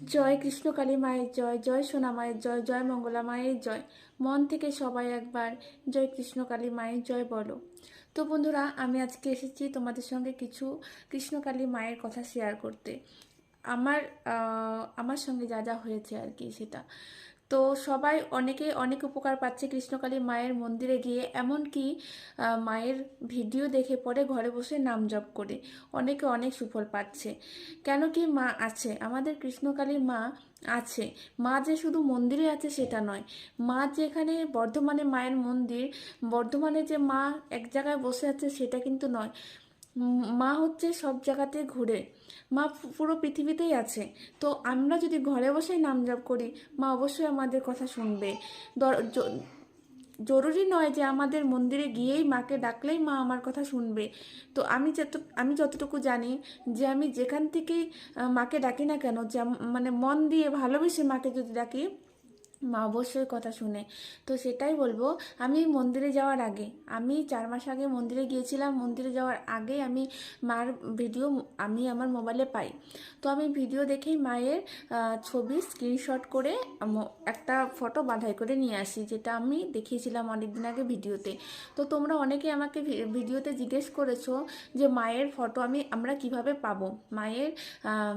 জয় কৃষ্ণকালী মায়ের জয়, জয় সোনা মায়ের জয়, জয় মঙ্গলা মায়ের জয়। মন থেকে সবাই একবার জয় কৃষ্ণকালী মায়ের জয় বলো। তো বন্ধুরা, আমি আজকে এসেছি তোমাদের সঙ্গে কিছু কৃষ্ণকালী মায়ের কথা শেয়ার করতে। আমার আমার সঙ্গে যা যা হয়েছে আর কি সেটা। তো সবাই অনেকে অনেক উপকার পাচ্ছে কৃষ্ণকালী মায়ের মন্দিরে গিয়ে, এমনকি মায়ের ভিডিও দেখে পরে ঘরে বসে নাম জপ করে অনেকে অনেক সুফল পাচ্ছে। কেন কি মা আছে, আমাদের কৃষ্ণকালী মা আছে। মা যে শুধু মন্দিরে আছে সেটা নয়, মা যেখানে বর্ধমানে মায়ের মন্দির, বর্ধমানে যে মা এক জায়গায় বসে আছে সেটা কিন্তু নয়। মা হচ্ছে সব জায়গাতে ঘুরে, মা পুরো পৃথিবীতেই আছে। তো আমরা যদি ঘরে বসেই নাম জপ করি, মা অবশ্যই আমাদের কথা শুনবে। জরুরি নয় যে আমাদের মন্দিরে গিয়েই মাকে ডাকলেই মা আমার কথা শুনবে। তো আমি যতটুকু জানি, যে আমি যেখান থেকেই মাকে ডাকি না কেন, মানে মন দিয়ে ভালোবেসে মাকে যদি ডাকি, মা অবশ্যই কথা শুনে। তো সেটাই বলবো। আমি মন্দিরে যাওয়ার আগে, আমি 4 মাস আগে মন্দিরে গিয়েছিলাম। মন্দিরে যাওয়ার আগে আমি মার ভিডিও আমি আমার মোবাইলে পাই। তো আমি ভিডিও দেখেই মায়ের ছবি স্ক্রিনশট করে একটা ফটো বাঁধাই করে নিয়ে আসি, যেটা আমি দেখিয়েছিলাম অনেকদিন আগে ভিডিওতে। তো তোমরা অনেকে আমাকে ভিডিওতে জিজ্ঞেস করেছো যে মায়ের ফটো আমরা কিভাবে পাবো, মায়ের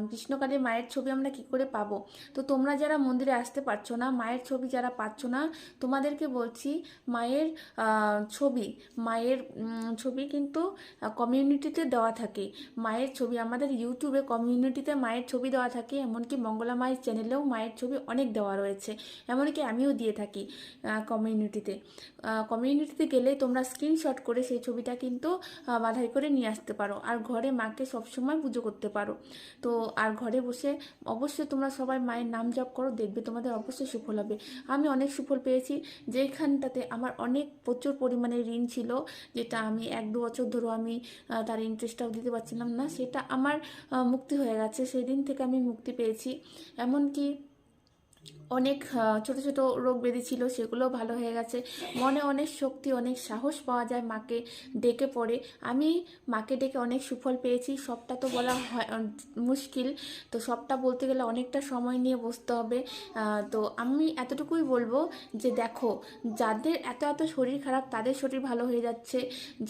কৃষ্ণকালী মায়ের ছবি আমরা কি করে পাবো। তো তোমরা যারা মন্দিরে আসতে পারছো না, মায়ের ছবি যারা পাচ্ছ না, তোমাদেরকে বলছি মায়ের ছবি কিন্তু কমিউনিটিতে দেওয়া থাকে। মায়ের ছবি আমাদের ইউটিউবে কমিউনিটিতে মায়ের ছবি দেওয়া থাকে, এমনকি মঙ্গলা মায়ের চ্যানেলেও মায়ের ছবি অনেক দেওয়া রয়েছে। এমনকি আমিও দিয়ে থাকি কমিউনিটিতে গেলে তোমরা স্ক্রিনশট করে সেই ছবিটা কিন্তু বাঁধাই করে নিয়ে আসতে পারো, আর ঘরে মাকে সবসময় পুজো করতে পারো। তো আর ঘরে বসে অবশ্যই তোমরা সবাই মায়ের নাম জপ করো, দেখবে তোমাদের অবশ্যই সুফল হবে। আমি অনেক সুফল পেয়েছি, যেখানটাতে আমার প্রচুর পরিমাণে ঋণ ছিল, যেটা আমি 1-2 বছর ধরে আমি তার ইন্টারেস্টটাও দিতে পারছিলাম না, সেটা আমার মুক্তি হয়ে গেছে। সেই দিন থেকে আমি মুক্তি পেয়েছি। এমনকি অনেক ছোট ছোট রোগ ব্যাধি ছিল, সেগুলোও ভালো হয়ে গেছে। মনে অনেক শক্তি, অনেক সাহস পাওয়া যায় মাকে ডেকে পড়ে। আমি মাকে ডেকে অনেক সুফল পেয়েছি। সবটা তো বলা হয় মুশকিল, তো সবটা বলতে গেলে অনেকটা সময় নিয়ে বসতে হবে। তো আমি এতটুকুই বলবো যে দেখো, যাদের এত এত শরীর খারাপ তাদের শরীর ভালো হয়ে যাচ্ছে,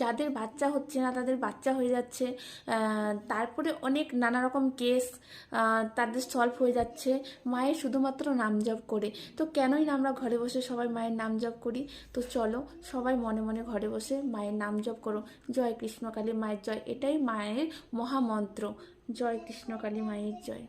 যাদের বাচ্চা হচ্ছে না তাদের বাচ্চা হয়ে যাচ্ছে, তারপরে অনেক নানা রকম কেস তাদের সলভ হয়ে যাচ্ছে মায়ের শুধুমাত্র নাম জপ করে। তো কেনই না আমরা ঘরে বসে সবাই মায়ের নাম জপ করি। তো চলো সবাই মনে মনে ঘরে বসে মায়ের নাম জপ করো। জয় কৃষ্ণকালী মায়ের জয়, এটাই মায়ের মহামন্ত্র। জয় কৃষ্ণকালী মায়ের জয়।